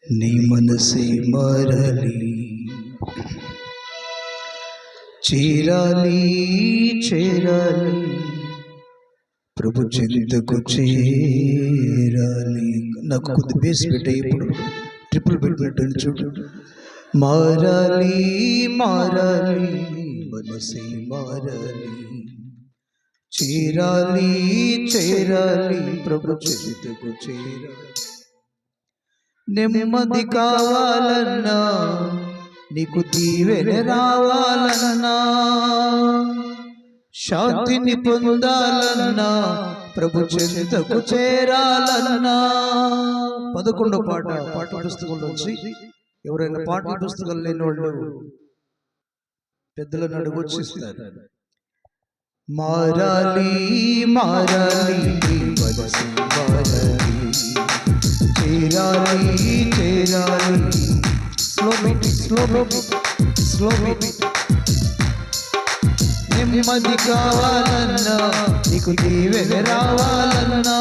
నీ మనసే మారాలి, చేరాలి చేరాలి ప్రభు చెంతకు చేరాలి. నాకు కొద్ది బేస్ పెట్టాయి, ఇప్పుడు ట్రిపుల్ పెట్టినట్టు చూడు. మారాలి మారాలి మనసే మారాలి, చేరాలి చేరాలి ప్రభు చెంతకు చేరాలి. నెమ్మది కావాలన్నా, నీకు దీవెన రావాలన్నా, శాంతిని పొందాలన్నా, ప్రభు చెంతకు చేరాలన్నా. 11వ పాట పుస్తకంలో వచ్చి, ఎవరైనా పాటల పుస్తకాలు లేని వాళ్ళు పెద్దలను అడుగొచ్చి ఇస్తారు. మారాలి మారాలి మనసు మారాలి, చేరాలి చేరాలి. Slow beat. నెమ్మది కావాలన్నా, నీకు దీవెన రావాలన్నా,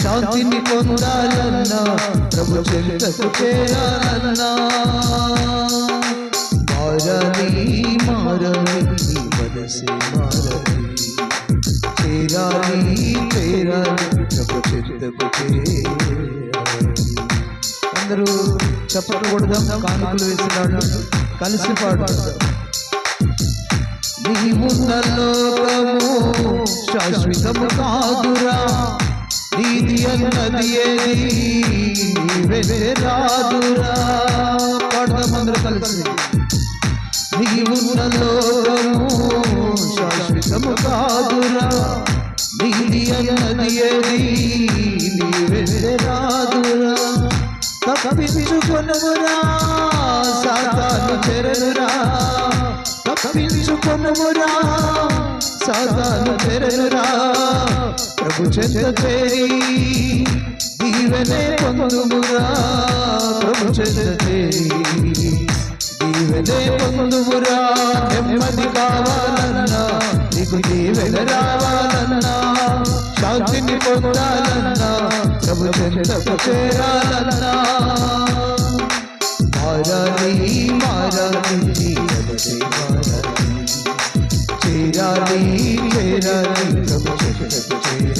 శాంతిని పొందాలన్నా, ప్రభు చెంతకు చేరాలన్నా. మారాలి మారాలి మనసే మారాలి, చేరాలి చేరాలి ప్రభు చెంతకు చేరాలి. అందరూ చప్పట్లు కొడదాం, కానుకలు వేసినాడు, కలిసి పాడుతాం. నీవున్న లోకము శాశ్వతము కాదురా, నీది అన్నది ఏది నీవెదే రాదురా. పాడదాం అందరూ కలిసి. నీవున్న లోకము శాశ్వతము కాదురా, నీది అన్నది ఏది నీవెదే రాదురా. తప్పించుకొనురా సాతాను చెరనురా, తప్పించుకొనురా సాతాను చెరనురా. ప్రభు చెంత చేరి దీవెనే పొందుమురా, ప్రభు చెంత చేరి దీవెనే పొందుమురా. నెమ్మది కావాలన్నా, నీకు దీవెన రావాలన్నా, శాంతిని పొందాలన్నా, ప్రభు చెంతకు చేరాలన్నా. మారాలి మారాలి మనసే మారాలి, చేరాలి చేరాలి ప్రభు చెంతకు చేరాలి.